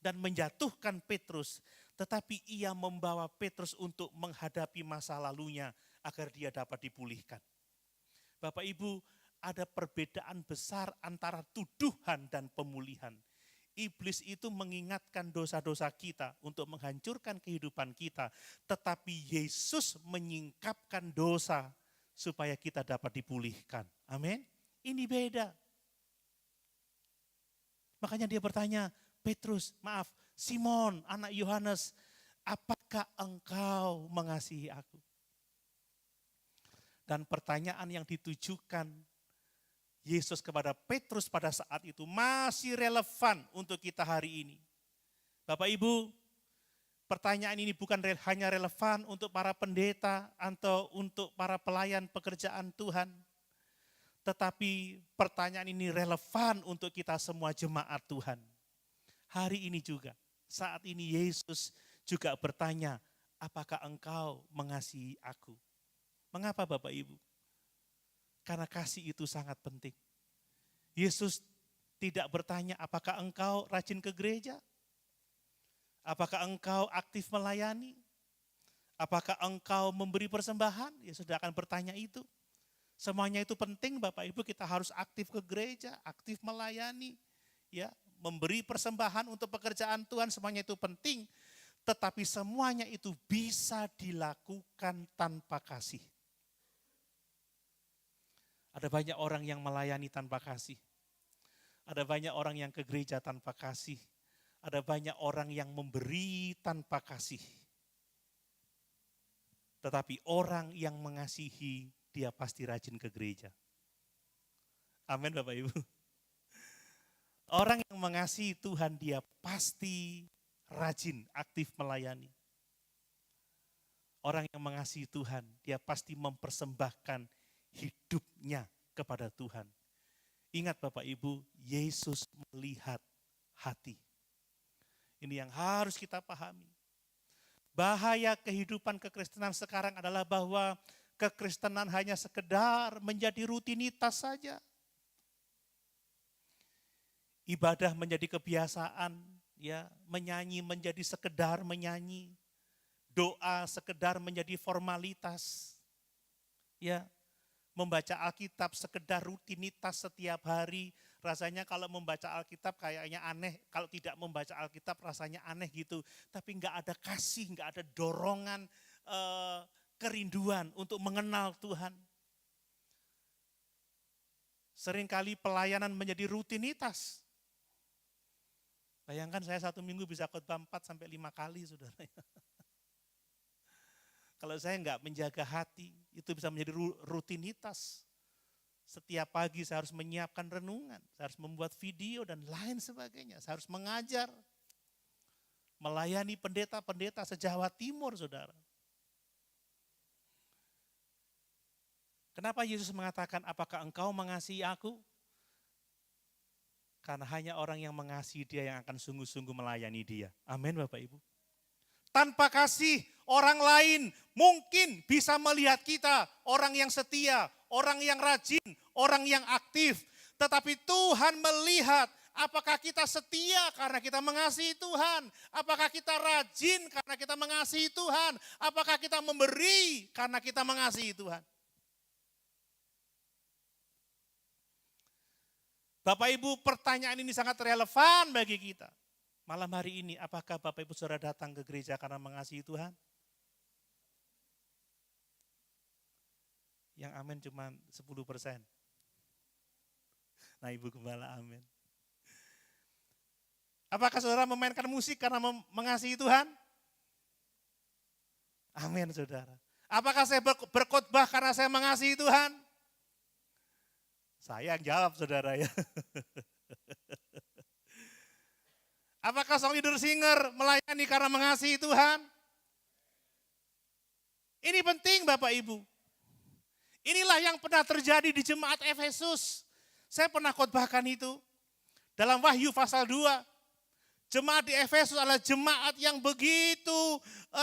dan menjatuhkan Petrus, tetapi ia membawa Petrus untuk menghadapi masa lalunya agar dia dapat dipulihkan. Bapak Ibu, ada perbedaan besar antara tuduhan dan pemulihan. Iblis itu mengingatkan dosa-dosa kita untuk menghancurkan kehidupan kita. Tetapi Yesus menyingkapkan dosa supaya kita dapat dipulihkan. Amin. Ini beda. Makanya dia bertanya, Petrus, maaf, Simon, anak Yohanes, apakah engkau mengasihi aku? Dan pertanyaan yang ditujukan Yesus kepada Petrus pada saat itu masih relevan untuk kita hari ini. Bapak Ibu, pertanyaan ini bukan hanya relevan untuk para pendeta atau untuk para pelayan pekerjaan Tuhan. Tetapi pertanyaan ini relevan untuk kita semua jemaat Tuhan. Hari ini juga, saat ini Yesus juga bertanya, apakah engkau mengasihi aku? Mengapa Bapak Ibu? Karena kasih itu sangat penting. Yesus tidak bertanya apakah engkau rajin ke gereja? Apakah engkau aktif melayani? Apakah engkau memberi persembahan? Yesus tidak akan bertanya itu. Semuanya itu penting Bapak Ibu, kita harus aktif ke gereja, aktif melayani, ya, memberi persembahan untuk pekerjaan Tuhan, semuanya itu penting. Tetapi semuanya itu bisa dilakukan tanpa kasih. Ada banyak orang yang melayani tanpa kasih. Ada banyak orang yang ke gereja tanpa kasih. Ada banyak orang yang memberi tanpa kasih. Tetapi orang yang mengasihi, dia pasti rajin ke gereja. Amin Bapak Ibu. Orang yang mengasihi Tuhan, dia pasti rajin, aktif melayani. Orang yang mengasihi Tuhan, dia pasti mempersembahkan hidupnya kepada Tuhan. Ingat Bapak Ibu, Yesus melihat hati. Ini yang harus kita pahami. Bahaya kehidupan kekristenan sekarang adalah bahwa kekristenan hanya sekedar menjadi rutinitas saja. Ibadah menjadi kebiasaan, ya, menyanyi menjadi sekedar menyanyi. Doa sekedar menjadi formalitas. Ya, membaca Alkitab sekedar rutinitas setiap hari, rasanya kalau membaca Alkitab kayaknya aneh, kalau tidak membaca Alkitab rasanya aneh gitu. Tapi enggak ada kasih, enggak ada dorongan, kerinduan untuk mengenal Tuhan. Seringkali pelayanan menjadi rutinitas. Bayangkan saya 1 minggu bisa khotbah 4 sampai 5 kali, saudara. Kalau saya enggak menjaga hati, itu bisa menjadi rutinitas. Setiap pagi saya harus menyiapkan renungan, saya harus membuat video dan lain sebagainya. Saya harus mengajar, melayani pendeta-pendeta se-Jawa Timur, saudara. Kenapa Yesus mengatakan, apakah engkau mengasihi aku? Karena hanya orang yang mengasihi dia yang akan sungguh-sungguh melayani dia. Amin Bapak Ibu. Tanpa kasih, orang lain mungkin bisa melihat kita orang yang setia, orang yang rajin, orang yang aktif. Tetapi Tuhan melihat apakah kita setia karena kita mengasihi Tuhan. Apakah kita rajin karena kita mengasihi Tuhan. Apakah kita memberi karena kita mengasihi Tuhan. Bapak Ibu, pertanyaan ini sangat relevan bagi kita. Malam hari ini, apakah Bapak Ibu Saudara datang ke gereja karena mengasihi Tuhan? Yang amin cuma 10%. Nah Ibu Gembala, amin. Apakah saudara memainkan musik karena mengasihi Tuhan? Amin saudara. Apakah saya berkhotbah karena saya mengasihi Tuhan? Saya yang jawab saudara ya. Apakah song leader singer melayani karena mengasihi Tuhan? Ini penting Bapak Ibu. Inilah yang pernah terjadi di jemaat Efesus. Saya pernah khotbahkan itu. Dalam Wahyu pasal 2. Jemaat di Efesus adalah jemaat yang begitu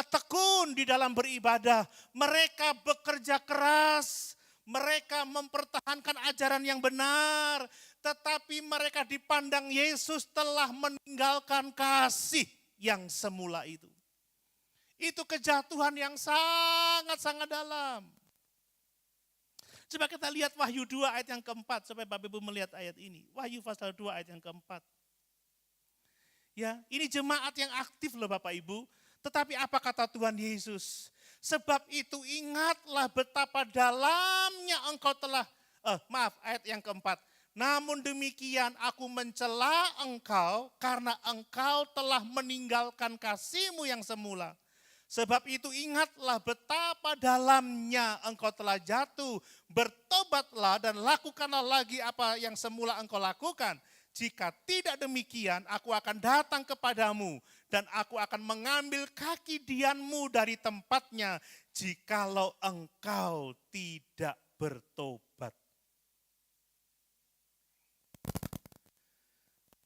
tekun di dalam beribadah. Mereka bekerja keras. Mereka mempertahankan ajaran yang benar. Tetapi mereka dipandang Yesus telah meninggalkan kasih yang semula itu. Itu kejatuhan yang sangat-sangat dalam. Coba kita lihat Wahyu 2 ayat yang keempat, supaya Bapak Ibu melihat ayat ini. Wahyu pasal 2 ayat yang keempat. Ya, ini jemaat yang aktif loh Bapak Ibu. Tetapi apa kata Tuhan Yesus? Sebab itu ingatlah betapa dalamnya engkau telah, ayat yang keempat. Namun demikian aku mencela engkau karena engkau telah meninggalkan kasihmu yang semula. Sebab itu ingatlah betapa dalamnya engkau telah jatuh. Bertobatlah dan lakukanlah lagi apa yang semula engkau lakukan. Jika tidak demikian aku akan datang kepadamu. Dan aku akan mengambil kaki dianmu dari tempatnya. Jikalau engkau tidak bertobat.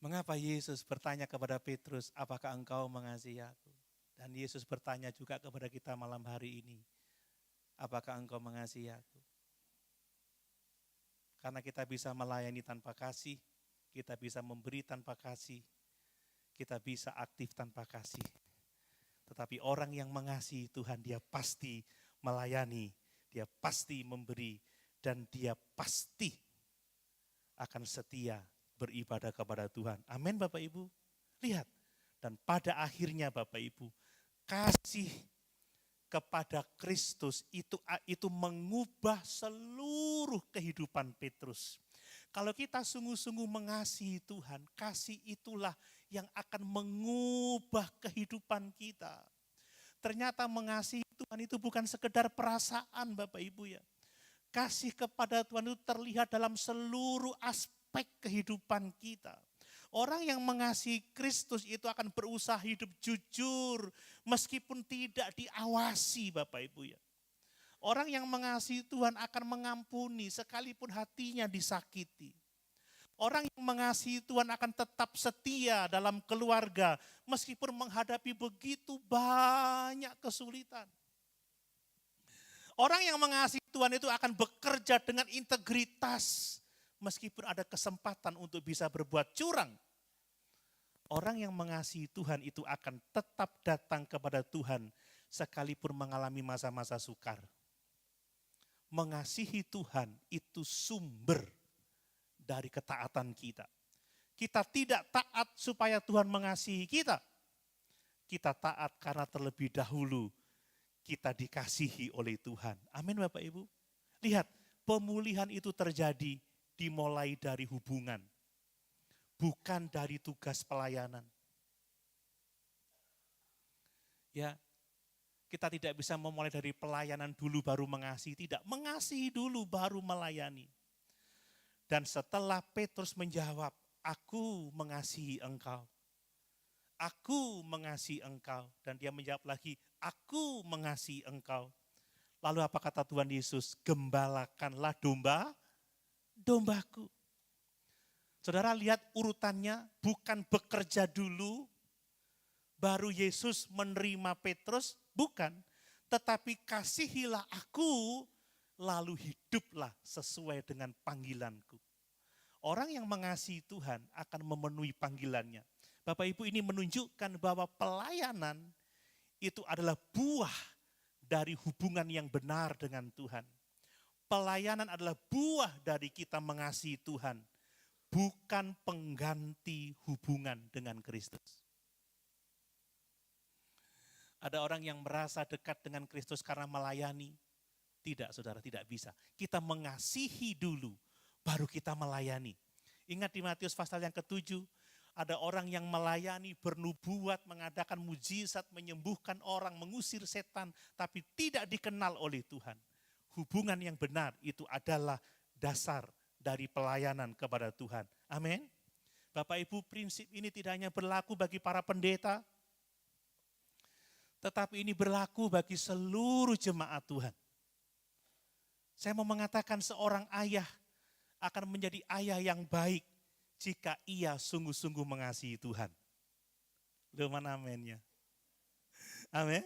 Mengapa Yesus bertanya kepada Petrus, apakah engkau mengasihi aku? Dan Yesus bertanya juga kepada kita malam hari ini, apakah engkau mengasihi aku? Karena kita bisa melayani tanpa kasih, kita bisa memberi tanpa kasih, kita bisa aktif tanpa kasih. Tetapi orang yang mengasihi Tuhan, dia pasti melayani, dia pasti memberi, dan dia pasti akan setia beribadah kepada Tuhan. Amin Bapak Ibu. Lihat, dan pada akhirnya Bapak Ibu, kasih kepada Kristus itu mengubah seluruh kehidupan Petrus. Kalau kita sungguh-sungguh mengasihi Tuhan, kasih itulah yang akan mengubah kehidupan kita. Ternyata mengasihi Tuhan itu bukan sekedar perasaan Bapak Ibu ya. Kasih kepada Tuhan itu terlihat dalam seluruh aspek kehidupan kita. Orang yang mengasihi Kristus itu akan berusaha hidup jujur meskipun tidak diawasi Bapak Ibu ya. Orang yang mengasihi Tuhan akan mengampuni sekalipun hatinya disakiti. Orang yang mengasihi Tuhan akan tetap setia dalam keluarga meskipun menghadapi begitu banyak kesulitan. Orang yang mengasihi Tuhan itu akan bekerja dengan integritas meskipun ada kesempatan untuk bisa berbuat curang. Orang yang mengasihi Tuhan itu akan tetap datang kepada Tuhan sekalipun mengalami masa-masa sukar. Mengasihi Tuhan itu sumber dari ketaatan kita. Kita tidak taat supaya Tuhan mengasihi kita. Kita taat karena terlebih dahulu kita dikasihi oleh Tuhan. Amin Bapak Ibu. Lihat, pemulihan itu terjadi dimulai dari hubungan. Bukan dari tugas pelayanan. Ya, kita tidak bisa memulai dari pelayanan dulu baru mengasihi. Tidak, mengasihi dulu baru melayani. Dan setelah Petrus menjawab, aku mengasihi engkau. Aku mengasihi engkau. Dan dia menjawab lagi, aku mengasihi engkau. Lalu apa kata Tuhan Yesus? Gembalakanlah dombaku. Saudara lihat urutannya, bukan bekerja dulu, baru Yesus menerima Petrus, bukan. tetapi kasihilah aku, lalu hiduplah sesuai dengan panggilanku. Orang yang mengasihi Tuhan akan memenuhi panggilannya. Bapak Ibu, ini menunjukkan bahwa pelayanan itu adalah buah dari hubungan yang benar dengan Tuhan. Pelayanan adalah buah dari kita mengasihi Tuhan, bukan pengganti hubungan dengan Kristus. Ada orang yang merasa dekat dengan Kristus karena melayani. Tidak, saudara, tidak bisa. Kita mengasihi dulu, baru kita melayani. Ingat di Matius pasal yang ke-7, ada orang yang melayani, bernubuat, mengadakan mujizat, menyembuhkan orang, mengusir setan, tapi tidak dikenal oleh Tuhan. Hubungan yang benar itu adalah dasar dari pelayanan kepada Tuhan. Amin. Bapak Ibu, prinsip ini tidak hanya berlaku bagi para pendeta, tetapi ini berlaku bagi seluruh jemaat Tuhan. Saya mau mengatakan seorang ayah akan menjadi ayah yang baik jika ia sungguh-sungguh mengasihi Tuhan. Loh, mana amennya? Amin.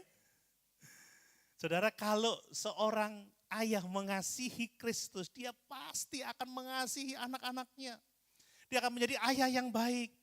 Saudara, kalau seorang ayah mengasihi Kristus, dia pasti akan mengasihi anak-anaknya. Dia akan menjadi ayah yang baik.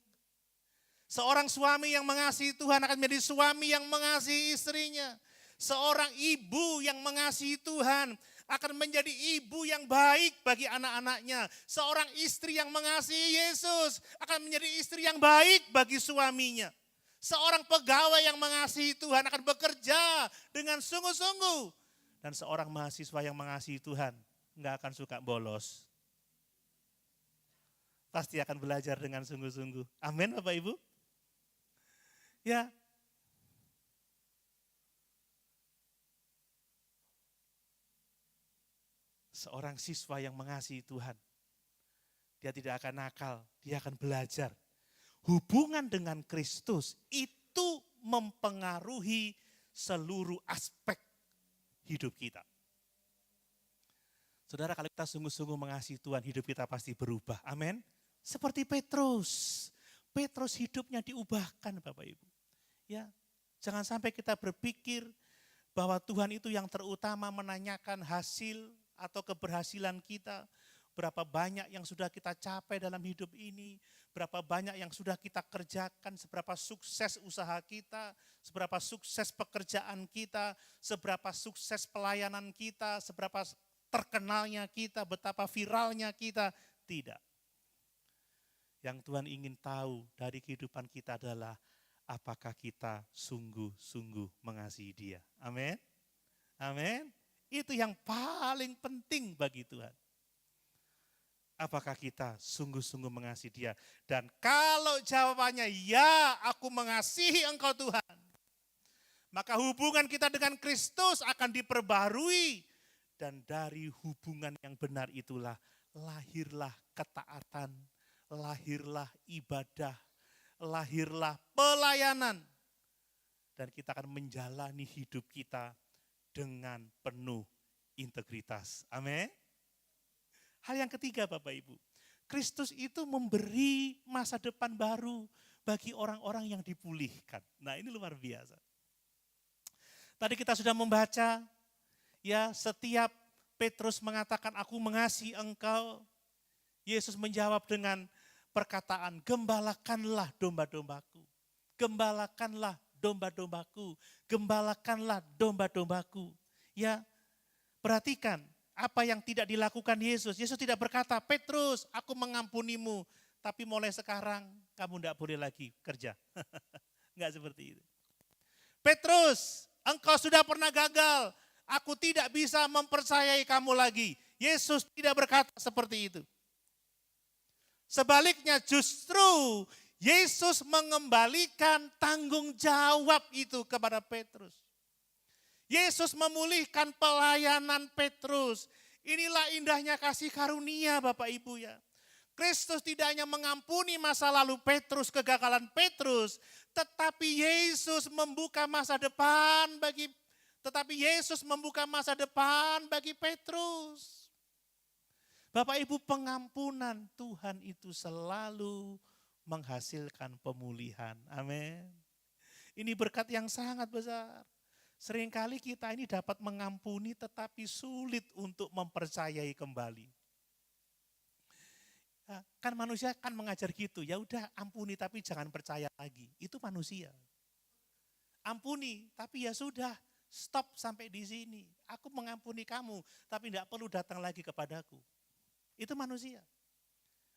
Seorang suami yang mengasihi Tuhan akan menjadi suami yang mengasihi istrinya. Seorang ibu yang mengasihi Tuhan akan menjadi ibu yang baik bagi anak-anaknya. Seorang istri yang mengasihi Yesus akan menjadi istri yang baik bagi suaminya. Seorang pegawai yang mengasihi Tuhan akan bekerja dengan sungguh-sungguh. Dan seorang mahasiswa yang mengasihi Tuhan nggak akan suka bolos. Pasti akan belajar dengan sungguh-sungguh. Amin, Bapak Ibu. Ya. Seorang siswa yang mengasihi Tuhan, dia tidak akan nakal, dia akan belajar. Hubungan dengan Kristus itu mempengaruhi seluruh aspek hidup kita. Saudara, kalau kita sungguh-sungguh mengasihi Tuhan, hidup kita pasti berubah. Amin. Seperti Petrus. Petrus hidupnya diubahkan, Bapak Ibu. Ya, jangan sampai kita berpikir bahwa Tuhan itu yang terutama menanyakan hasil atau keberhasilan kita, berapa banyak yang sudah kita capai dalam hidup ini, berapa banyak yang sudah kita kerjakan, seberapa sukses usaha kita, seberapa sukses pekerjaan kita, seberapa sukses pelayanan kita, seberapa terkenalnya kita, betapa viralnya kita. Tidak. Yang Tuhan ingin tahu dari kehidupan kita adalah apakah kita sungguh-sungguh mengasihi Dia. Amin. Amin. Itu yang paling penting bagi Tuhan. Apakah kita sungguh-sungguh mengasihi Dia? Dan kalau jawabannya ya, aku mengasihi Engkau Tuhan, maka hubungan kita dengan Kristus akan diperbarui. Dan dari hubungan yang benar itulah lahirlah ketaatan, lahirlah ibadah, lahirlah pelayanan. Dan kita akan menjalani hidup kita dengan penuh integritas. Amin. Hal yang ketiga, Bapak Ibu, Kristus itu memberi masa depan baru bagi orang-orang yang dipulihkan. Nah, ini luar biasa. Tadi kita sudah membaca, ya, setiap Petrus mengatakan aku mengasihi engkau, Yesus menjawab dengan perkataan, gembalakanlah domba-dombaku. Gembalakanlah domba-dombaku, gembalakanlah domba-dombaku. Ya, perhatikan apa yang tidak dilakukan Yesus. Yesus tidak berkata, Petrus, aku mengampunimu, tapi mulai sekarang kamu tidak boleh lagi kerja. Enggak seperti itu. Petrus, engkau sudah pernah gagal, aku tidak bisa mempercayai kamu lagi. Yesus tidak berkata seperti itu. Sebaliknya justru Yesus mengembalikan tanggung jawab itu kepada Petrus. Yesus memulihkan pelayanan Petrus. Inilah indahnya kasih karunia, Bapak Ibu, ya. Kristus tidak hanya mengampuni masa lalu Petrus, kegagalan Petrus, tetapi Yesus membuka masa depan bagi Petrus. Bapak Ibu, pengampunan Tuhan itu selalu menghasilkan pemulihan. Amin. Ini berkat yang sangat besar. Seringkali kita ini dapat mengampuni tetapi sulit untuk mempercayai kembali. Kan manusia kan mengajar gitu, ya udah ampuni tapi jangan percaya lagi. Itu manusia. Ampuni tapi ya sudah, stop sampai di sini. Aku mengampuni kamu tapi tidak perlu datang lagi kepadaku. Itu manusia.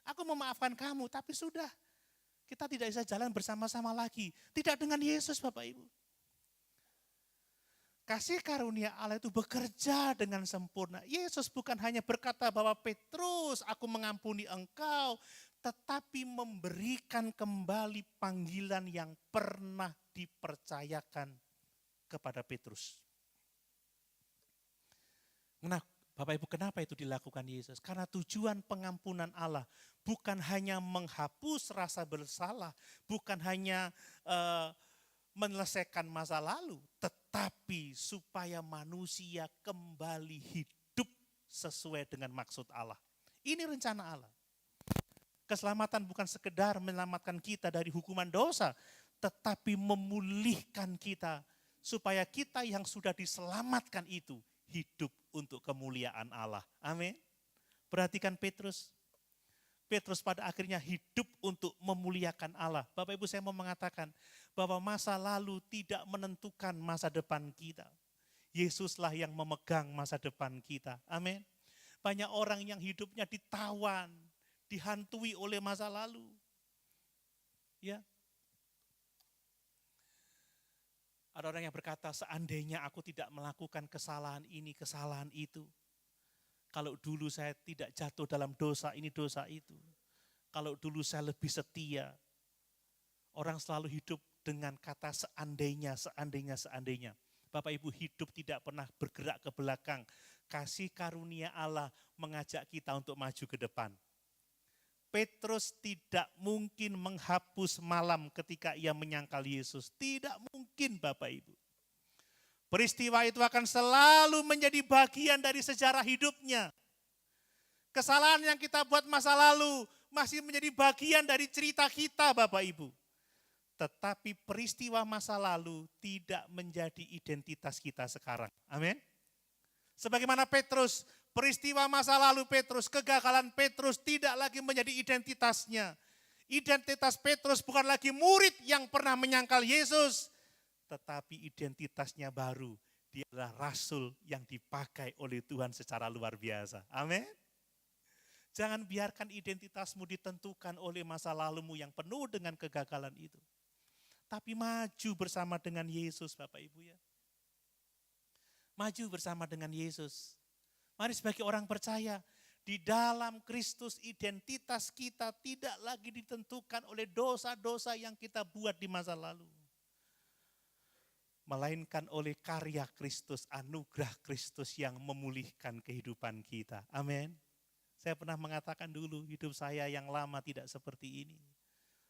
Aku memaafkan kamu tapi sudah, kita tidak bisa jalan bersama-sama lagi. Tidak dengan Yesus Bapak Ibu. Kasih karunia Allah itu bekerja dengan sempurna. Yesus bukan hanya berkata bahwa Petrus, aku mengampuni engkau, tetapi memberikan kembali panggilan yang pernah dipercayakan kepada Petrus. Nah, Bapak Ibu, kenapa itu dilakukan Yesus? Karena tujuan pengampunan Allah bukan hanya menghapus rasa bersalah, bukan hanya menyelesaikan masa lalu, tetapi supaya manusia kembali hidup sesuai dengan maksud Allah. Ini rencana Allah. Keselamatan bukan sekedar menyelamatkan kita dari hukuman dosa, tetapi memulihkan kita supaya kita yang sudah diselamatkan itu hidup untuk kemuliaan Allah. Amin. Perhatikan Petrus. Petrus pada akhirnya hidup untuk memuliakan Allah. Bapak Ibu, saya mau mengatakan bahwa masa lalu tidak menentukan masa depan kita. Yesuslah yang memegang masa depan kita. Amin. Banyak orang yang hidupnya ditawan, dihantui oleh masa lalu. Ya. Ada orang yang berkata, seandainya aku tidak melakukan kesalahan ini, kesalahan itu. Kalau dulu saya tidak jatuh dalam dosa ini, dosa itu. Kalau dulu saya lebih setia. Orang selalu hidup dengan kata seandainya, seandainya, seandainya. Bapak Ibu, hidup tidak pernah bergerak ke belakang. Kasih karunia Allah mengajak kita untuk maju ke depan. Petrus tidak mungkin menghapus malam ketika ia menyangkal Yesus. Tidak mungkin Bapak Ibu. Peristiwa itu akan selalu menjadi bagian dari sejarah hidupnya. Kesalahan yang kita buat masa lalu masih menjadi bagian dari cerita kita Bapak Ibu. Tetapi peristiwa masa lalu tidak menjadi identitas kita sekarang. Amin. Sebagaimana Petrus, peristiwa masa lalu Petrus, kegagalan Petrus tidak lagi menjadi identitasnya. Identitas Petrus bukan lagi murid yang pernah menyangkal Yesus, tetapi identitasnya baru. Dia adalah rasul yang dipakai oleh Tuhan secara luar biasa. Amin. Jangan biarkan identitasmu ditentukan oleh masa lalumu yang penuh dengan kegagalan itu. Tapi maju bersama dengan Yesus Bapak Ibu ya. Maju bersama dengan Yesus. Mari sebagai orang percaya, di dalam Kristus identitas kita tidak lagi ditentukan oleh dosa-dosa yang kita buat di masa lalu. Melainkan oleh karya Kristus, anugerah Kristus yang memulihkan kehidupan kita. Amin. Saya pernah mengatakan dulu, hidup saya yang lama tidak seperti ini.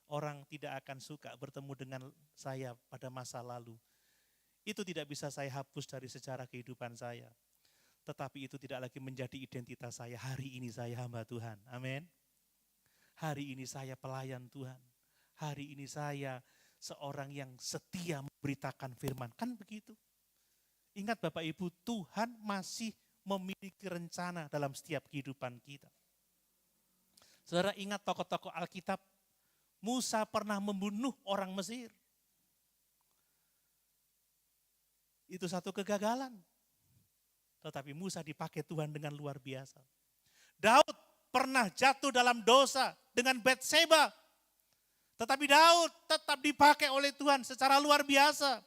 Orang tidak akan suka bertemu dengan saya pada masa lalu. Itu tidak bisa saya hapus dari sejarah kehidupan saya. Tetapi itu tidak lagi menjadi identitas saya. Hari ini saya hamba Tuhan. Amin. Hari ini saya pelayan Tuhan. Hari ini saya seorang yang setia memberitakan firman. Kan begitu. Ingat Bapak Ibu, Tuhan masih memiliki rencana dalam setiap kehidupan kita. Saudara ingat tokoh-tokoh Alkitab, Musa pernah membunuh orang Mesir. Itu satu kegagalan. Tetapi Musa dipakai Tuhan dengan luar biasa. Daud pernah jatuh dalam dosa dengan Batseba. Tetapi Daud tetap dipakai oleh Tuhan secara luar biasa.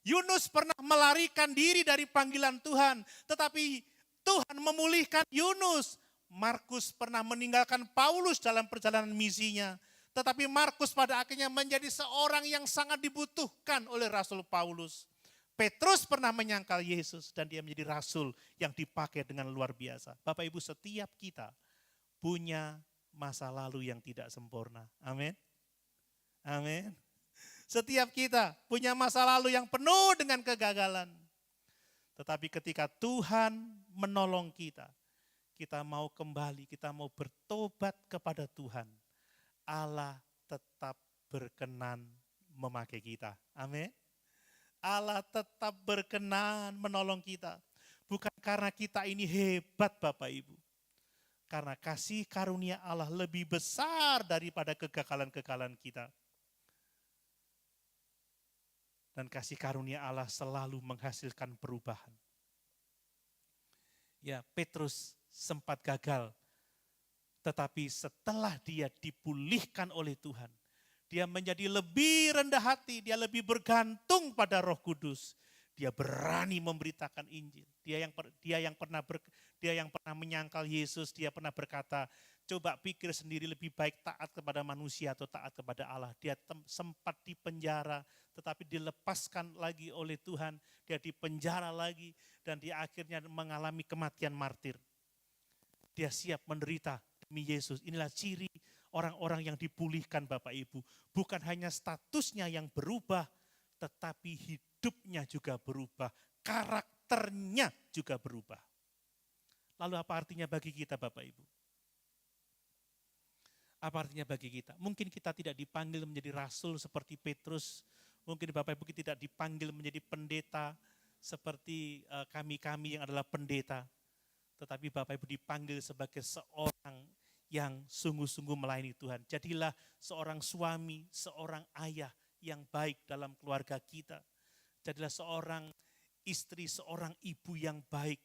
Yunus pernah melarikan diri dari panggilan Tuhan. Tetapi Tuhan memulihkan Yunus. Markus pernah meninggalkan Paulus dalam perjalanan misinya. Tetapi Markus pada akhirnya menjadi seorang yang sangat dibutuhkan oleh Rasul Paulus. Petrus pernah menyangkal Yesus dan dia menjadi rasul yang dipakai dengan luar biasa. Bapak Ibu, setiap kita punya masa lalu yang tidak sempurna. Amin. Amin. Setiap kita punya masa lalu yang penuh dengan kegagalan. Tetapi ketika Tuhan menolong kita, kita mau kembali, kita mau bertobat kepada Tuhan, Allah tetap berkenan memakai kita. Amin. Allah tetap berkenan menolong kita. Bukan karena kita ini hebat Bapak Ibu. Karena kasih karunia Allah lebih besar daripada kegagalan-kegagalan kita. Dan kasih karunia Allah selalu menghasilkan perubahan. Ya, Petrus sempat gagal. Tetapi setelah dia dipulihkan oleh Tuhan, dia menjadi lebih rendah hati, dia lebih bergantung pada Roh Kudus. Dia berani memberitakan Injil. Dia yang pernah menyangkal Yesus, dia pernah berkata, coba pikir sendiri lebih baik taat kepada manusia atau taat kepada Allah. Dia sempat dipenjara, tetapi dilepaskan lagi oleh Tuhan. Dia dipenjara lagi dan dia akhirnya mengalami kematian martir. Dia siap menderita demi Yesus. Inilah ciri orang-orang yang dipulihkan Bapak Ibu. Bukan hanya statusnya yang berubah, tetapi hidupnya juga berubah. Karakternya juga berubah. Lalu apa artinya bagi kita Bapak Ibu? Apa artinya bagi kita? Mungkin kita tidak dipanggil menjadi rasul seperti Petrus. Mungkin Bapak Ibu tidak dipanggil menjadi pendeta seperti kami-kami yang adalah pendeta. Tetapi Bapak Ibu dipanggil sebagai seorang yang sungguh-sungguh melayani Tuhan. Jadilah seorang suami, seorang ayah yang baik dalam keluarga kita. Jadilah seorang istri, seorang ibu yang baik.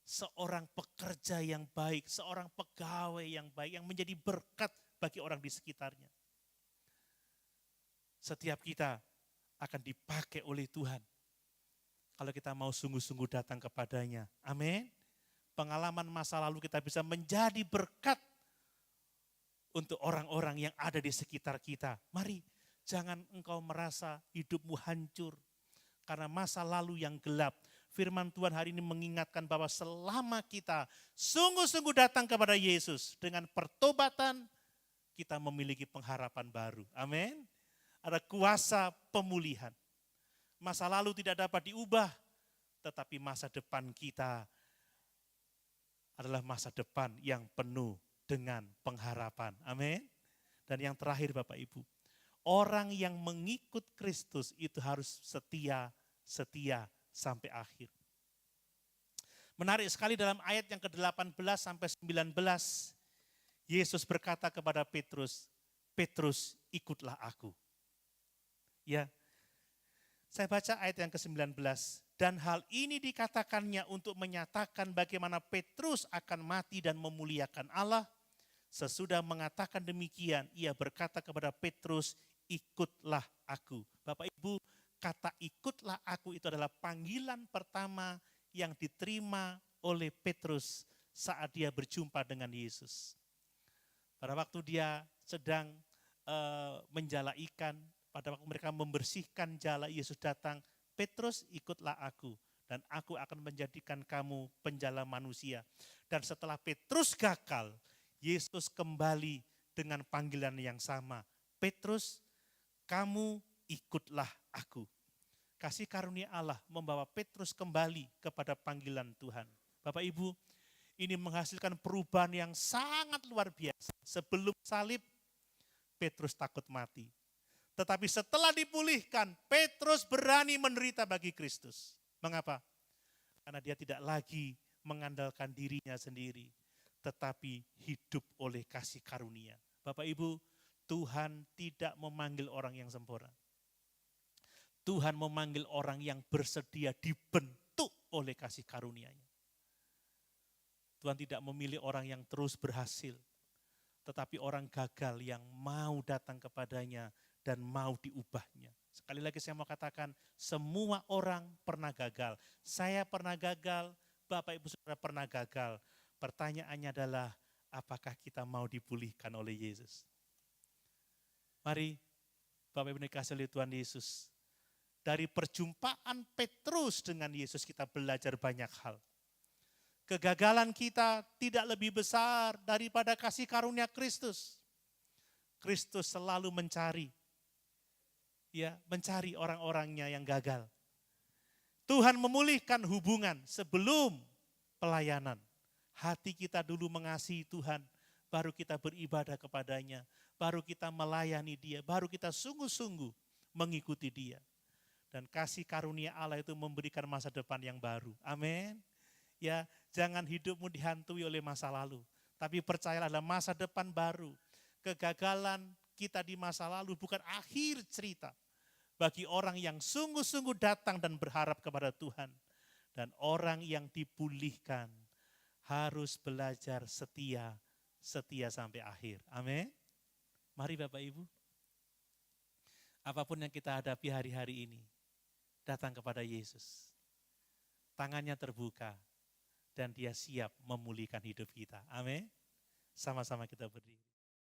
Seorang pekerja yang baik, seorang pegawai yang baik, yang menjadi berkat bagi orang di sekitarnya. Setiap kita akan dipakai oleh Tuhan. Kalau kita mau sungguh-sungguh datang kepadanya. Amin. Pengalaman masa lalu kita bisa menjadi berkat untuk orang-orang yang ada di sekitar kita. Mari, jangan engkau merasa hidupmu hancur karena masa lalu yang gelap. Firman Tuhan hari ini mengingatkan bahwa selama kita sungguh-sungguh datang kepada Yesus dengan pertobatan, kita memiliki pengharapan baru. Amin. Ada kuasa pemulihan. Masa lalu tidak dapat diubah, tetapi masa depan kita adalah masa depan yang penuh dengan pengharapan. Amin. Dan yang terakhir Bapak Ibu, orang yang mengikut Kristus itu harus setia sampai akhir. Menarik sekali dalam ayat yang ke-18 sampai 19, Yesus berkata kepada Petrus, Petrus ikutlah aku. Ya, saya baca ayat yang ke-19. Dan hal ini dikatakannya untuk menyatakan bagaimana Petrus akan mati dan memuliakan Allah. Sesudah mengatakan demikian, ia berkata kepada Petrus, ikutlah aku. Bapak Ibu, kata ikutlah aku itu adalah panggilan pertama yang diterima oleh Petrus saat dia berjumpa dengan Yesus. Pada waktu dia sedang menjala ikan, pada waktu mereka membersihkan jala, Yesus datang, Petrus ikutlah aku dan aku akan menjadikan kamu penjala manusia. Dan setelah Petrus gagal, Yesus kembali dengan panggilan yang sama. Petrus, kamu ikutlah aku. Kasih karunia Allah membawa Petrus kembali kepada panggilan Tuhan. Bapak Ibu, ini menghasilkan perubahan yang sangat luar biasa. Sebelum salib, Petrus takut mati. Tetapi setelah dipulihkan, Petrus berani menderita bagi Kristus. Mengapa? Karena dia tidak lagi mengandalkan dirinya sendiri, tetapi hidup oleh kasih karunia. Bapak Ibu, Tuhan tidak memanggil orang yang sempurna. Tuhan memanggil orang yang bersedia dibentuk oleh kasih karunia-Nya. Tuhan tidak memilih orang yang terus berhasil, tetapi orang gagal yang mau datang kepadanya dan mau diubahnya. Sekali lagi saya mau katakan, semua orang pernah gagal. Saya pernah gagal, Bapak Ibu Saudara pernah gagal. Pertanyaannya adalah, apakah kita mau dipulihkan oleh Yesus? Mari, Bapak Ibu dikasihi oleh Tuhan Yesus. Dari perjumpaan Petrus dengan Yesus kita belajar banyak hal. Kegagalan kita tidak lebih besar daripada kasih karunia Kristus. Kristus selalu mencari orang-orangnya yang gagal. Tuhan memulihkan hubungan sebelum pelayanan. Hati kita dulu mengasihi Tuhan, baru kita beribadah kepadanya, baru kita melayani Dia, baru kita sungguh-sungguh mengikuti Dia. Dan kasih karunia Allah itu memberikan masa depan yang baru. Amin. Ya, jangan hidupmu dihantui oleh masa lalu. Tapi percayalah dalam masa depan baru. Kegagalan kita di masa lalu bukan akhir cerita. Bagi orang yang sungguh-sungguh datang dan berharap kepada Tuhan. Dan orang yang dipulihkan harus belajar setia sampai akhir. Amin. Mari Bapak Ibu. Apapun yang kita hadapi hari-hari ini, datang kepada Yesus. Tangannya terbuka dan Dia siap memulihkan hidup kita. Amin. Sama-sama kita berdiri.